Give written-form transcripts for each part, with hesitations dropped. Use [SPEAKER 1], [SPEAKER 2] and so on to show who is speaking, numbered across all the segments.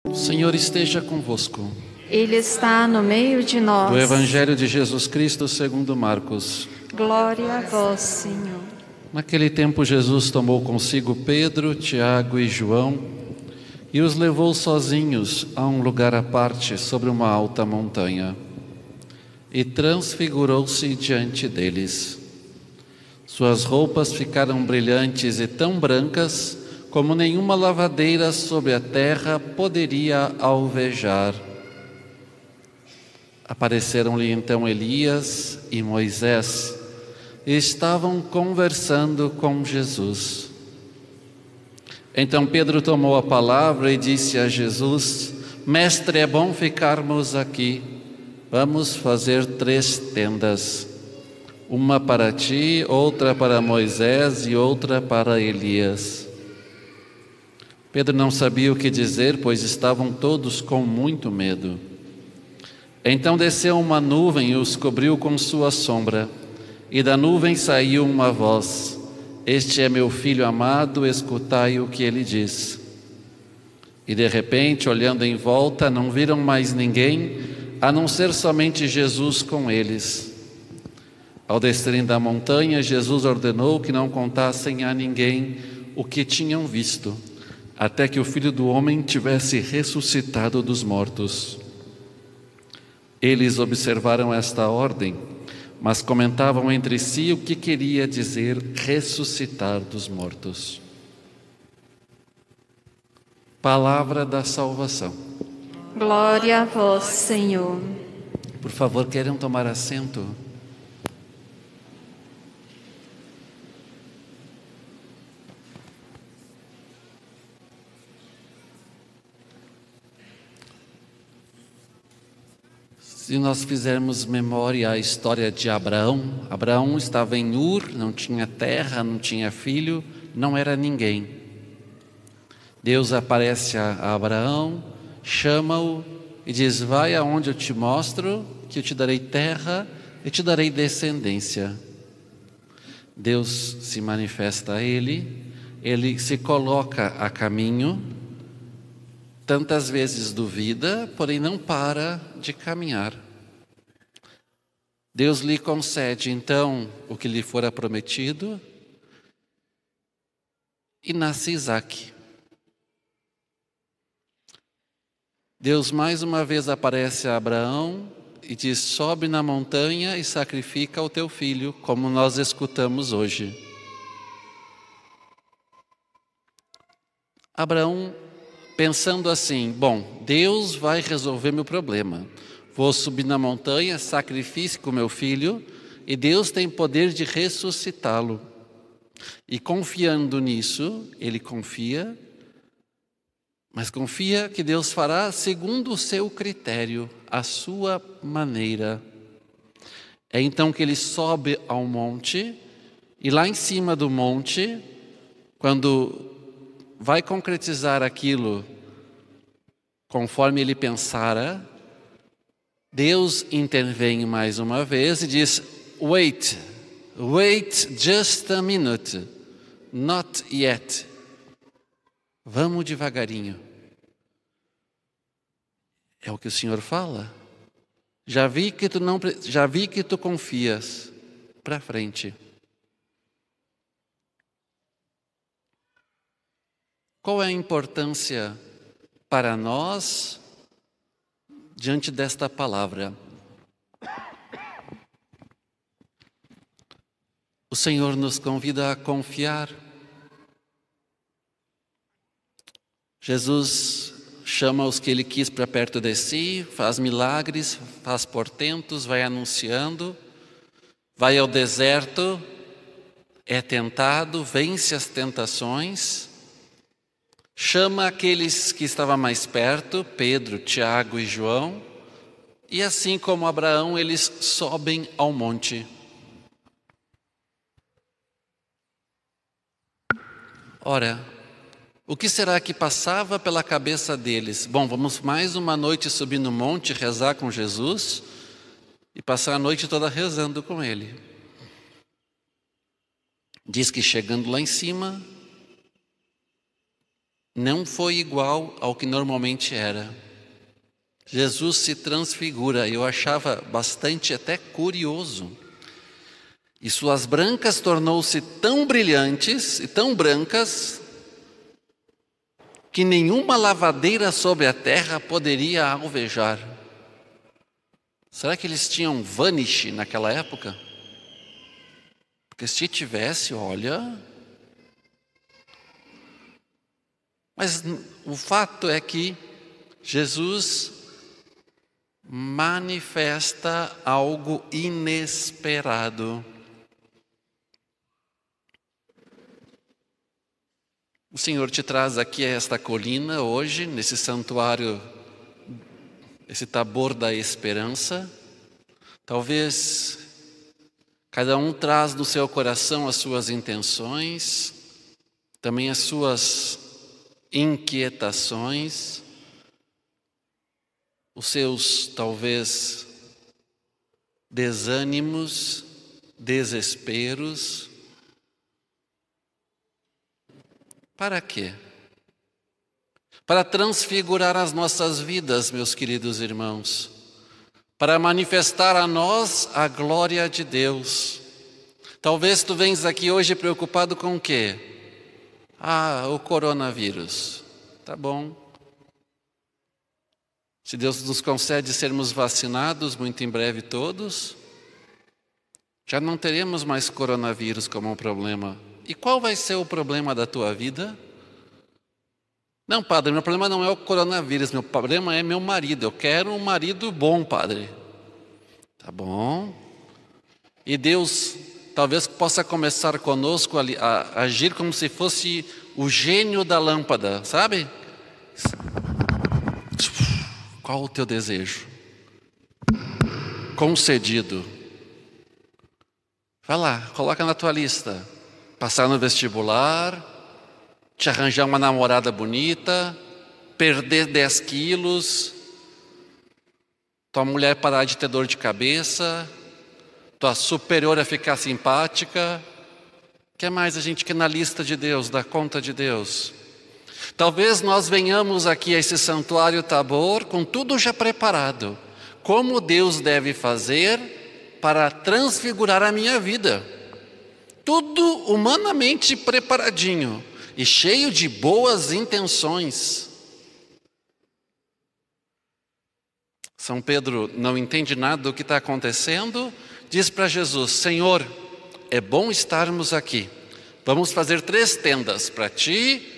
[SPEAKER 1] O Senhor esteja convosco.
[SPEAKER 2] Ele está no meio de nós.
[SPEAKER 1] Do Evangelho de Jesus Cristo segundo Marcos.
[SPEAKER 2] Glória a vós, Senhor.
[SPEAKER 1] Naquele tempo Jesus tomou consigo Pedro, Tiago e João e os levou sozinhos a um lugar à parte sobre uma alta montanha. E transfigurou-se diante deles. Suas roupas ficaram brilhantes e tão brancas como nenhuma lavadeira sobre a terra poderia alvejar. Apareceram-lhe então Elias e Moisés e estavam conversando com Jesus. Então Pedro tomou a palavra e disse a Jesus: Mestre, é bom ficarmos aqui. Vamos fazer 3 tendas. Uma para ti, outra para Moisés e outra para Elias. Pedro não sabia o que dizer, pois estavam todos com muito medo. Então desceu uma nuvem e os cobriu com sua sombra, e da nuvem saiu uma voz: Este é meu filho amado, escutai o que ele diz. E de repente, olhando em volta, não viram mais ninguém, a não ser somente Jesus com eles. Ao descerem da montanha, Jesus ordenou que não contassem a ninguém o que tinham visto, até que o Filho do Homem tivesse ressuscitado dos mortos. Eles observaram esta ordem, mas comentavam entre si o que queria dizer ressuscitar dos mortos. Palavra da salvação.
[SPEAKER 2] Glória a vós, Senhor.
[SPEAKER 1] Por favor, querem tomar assento? Se nós fizermos memória à história de Abraão, Abraão estava em Ur, não tinha terra, não tinha filho, não era ninguém. Deus aparece a Abraão, chama-o e diz: vai aonde eu te mostro, que eu te darei terra e te darei descendência. Deus se manifesta a ele, ele se coloca a caminho, tantas vezes duvida, porém não para de caminhar. Deus lhe concede então o que lhe fora prometido e nasce Isaque. Deus mais uma vez aparece a Abraão e diz: sobe na montanha e sacrifica o teu filho, como nós escutamos hoje. Abraão, pensando assim: bom, Deus vai resolver meu problema. Vou subir na montanha, sacrifico o meu filho, e Deus tem poder de ressuscitá-lo. E confiando nisso, ele confia, mas confia que Deus fará segundo o seu critério, a sua maneira. É então que ele sobe ao monte, e lá em cima do monte, quando vai concretizar aquilo conforme ele pensara, Deus intervém mais uma vez e diz: wait just a minute, not yet. Vamos devagarinho. É o que o Senhor fala. Já vi que tu confias. Para frente. Qual é a importância para nós diante desta palavra? O Senhor nos convida a confiar. Jesus chama os que Ele quis para perto de si, faz milagres, faz portentos, vai anunciando, vai ao deserto, é tentado, vence as tentações, chama aqueles que estavam mais perto, Pedro, Tiago e João, e assim como Abraão, eles sobem ao monte. Ora, o que será que passava pela cabeça deles? Bom, vamos mais uma noite subir no monte, rezar com Jesus e passar a noite toda rezando com Ele. Diz que chegando lá em cima, não foi igual ao que normalmente era. Jesus se transfigura, eu achava bastante até curioso. E suas brancas tornou-se tão brilhantes e tão brancas que nenhuma lavadeira sobre a terra poderia alvejar. Será que eles tinham vanish naquela época? Porque se tivesse, olha... Mas o fato é que Jesus manifesta algo inesperado. O Senhor te traz aqui a esta colina hoje, nesse santuário, esse Tabor da Esperança. Talvez cada um traz no seu coração as suas intenções, também as suas inquietações, os seus, talvez, desânimos, desesperos. Para quê? Para transfigurar as nossas vidas, meus queridos irmãos, para manifestar a nós a glória de Deus. Talvez tu venhas aqui hoje preocupado com o quê? O coronavírus. Tá bom. Se Deus nos concede sermos vacinados muito em breve todos, já não teremos mais coronavírus como um problema. E qual vai ser o problema da tua vida? Não, padre, meu problema não é o coronavírus, meu problema é meu marido. Eu quero um marido bom, padre. Tá bom. E Deus talvez possa começar conosco a agir como se fosse o gênio da lâmpada, sabe? Qual o teu desejo? Concedido. Vai lá, coloca na tua lista. Passar no vestibular, te arranjar uma namorada bonita, perder 10 quilos, tua mulher parar de ter dor de cabeça, tua superiora ficar simpática. O que mais a gente quer na lista de Deus, da conta de Deus? Talvez nós venhamos aqui a esse santuário Tabor com tudo já preparado. Como Deus deve fazer para transfigurar a minha vida? Tudo humanamente preparadinho e cheio de boas intenções. São Pedro não entende nada do que está acontecendo, diz para Jesus: Senhor, é bom estarmos aqui. Vamos fazer 3 tendas para ti,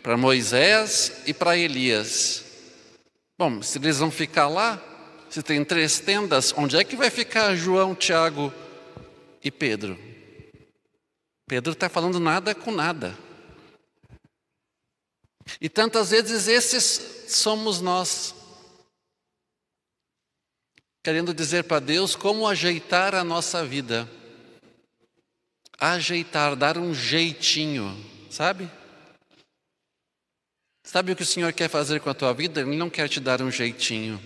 [SPEAKER 1] para Moisés e para Elias. Bom, se eles vão ficar lá, se tem 3 tendas, onde é que vai ficar João, Tiago e Pedro? Pedro está falando nada com nada. E tantas vezes esses somos nós, querendo dizer para Deus como ajeitar a nossa vida. Ajeitar, dar um jeitinho, sabe? Sabe o que o Senhor quer fazer com a tua vida? Ele não quer te dar um jeitinho.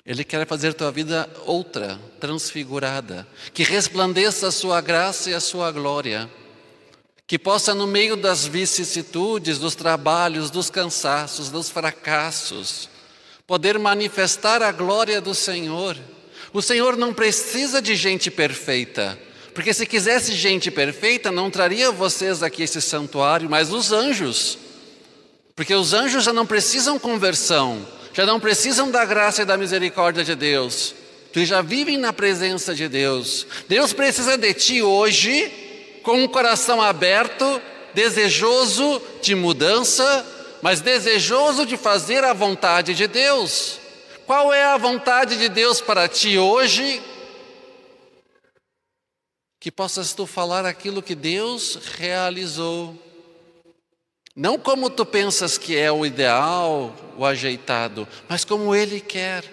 [SPEAKER 1] Ele quer fazer a tua vida outra, transfigurada, que resplandeça a sua graça e a sua glória, que possa no meio das vicissitudes, dos trabalhos, dos cansaços, dos fracassos, poder manifestar a glória do Senhor. O Senhor não precisa de gente perfeita, porque se quisesse gente perfeita, não traria vocês aqui esse santuário, mas os anjos, porque os anjos já não precisam conversão, já não precisam da graça e da misericórdia de Deus, que já vivem na presença de Deus. Deus precisa de ti hoje, com um coração aberto, desejoso de mudança, mas desejoso de fazer a vontade de Deus. Qual é a vontade de Deus para ti hoje? Que possas tu falar aquilo que Deus realizou. Não como tu pensas que é o ideal, o ajeitado, mas como Ele quer.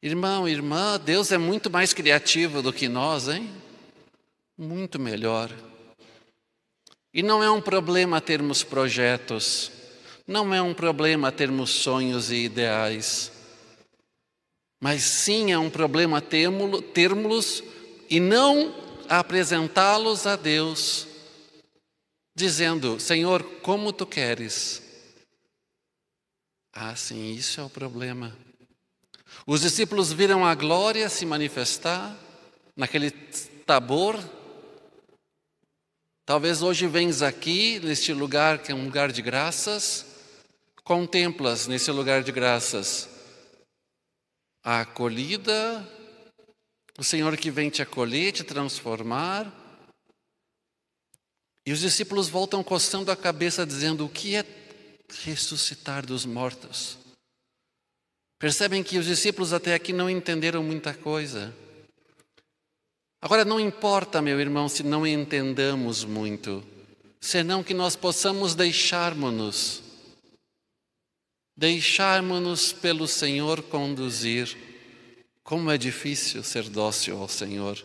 [SPEAKER 1] Irmão, irmã, Deus é muito mais criativo do que nós, hein? Muito melhor. E não é um problema termos projetos, não é um problema termos sonhos e ideais, mas sim é um problema termos e não apresentá-los a Deus. dizendo: Senhor, como tu queres. Ah, sim, isso é o problema. Os discípulos viram a glória se manifestar naquele Tabor. Talvez hoje vens aqui, neste lugar que é um lugar de graças, contemplas nesse lugar de graças a acolhida, o Senhor que vem te acolher, te transformar. E os discípulos voltam coçando a cabeça dizendo: o que é ressuscitar dos mortos? Percebem que os discípulos até aqui não entenderam muita coisa. Agora, não importa, meu irmão, se não entendamos muito, senão que nós possamos deixarmos-nos pelo Senhor conduzir. Como é difícil ser dócil ao Senhor.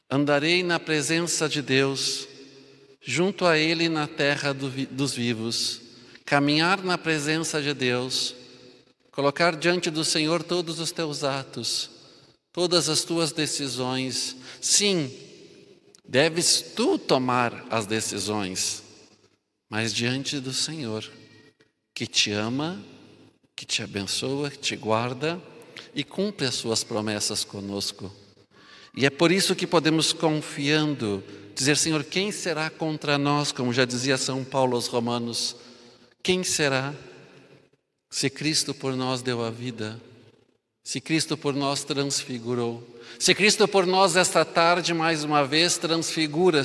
[SPEAKER 1] Andarei na presença de Deus, junto a Ele na terra dos vivos, caminhar na presença de Deus, colocar diante do Senhor todos os teus atos, todas as tuas decisões. Sim, deves tu tomar as decisões, mas diante do Senhor, que te ama, que te abençoa, que te guarda e cumpre as suas promessas conosco. E é por isso que podemos, confiando, dizer: Senhor, quem será contra nós? Como já dizia São Paulo aos Romanos, quem será? Se Cristo por nós deu a vida, se Cristo por nós transfigurou, se Cristo por nós esta tarde mais uma vez transfigura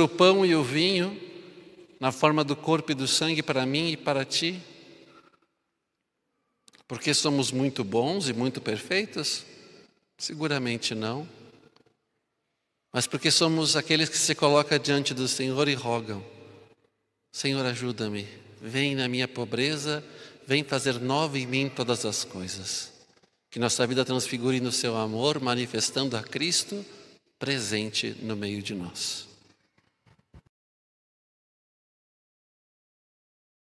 [SPEAKER 1] o pão e o vinho na forma do corpo e do sangue para mim e para ti, porque somos muito bons e muito perfeitos? Seguramente não. Mas porque somos aqueles que se colocam diante do Senhor e rogam: Senhor, ajuda-me, vem na minha pobreza, vem fazer nova em mim todas as coisas. Que nossa vida transfigure no seu amor, manifestando a Cristo presente no meio de nós.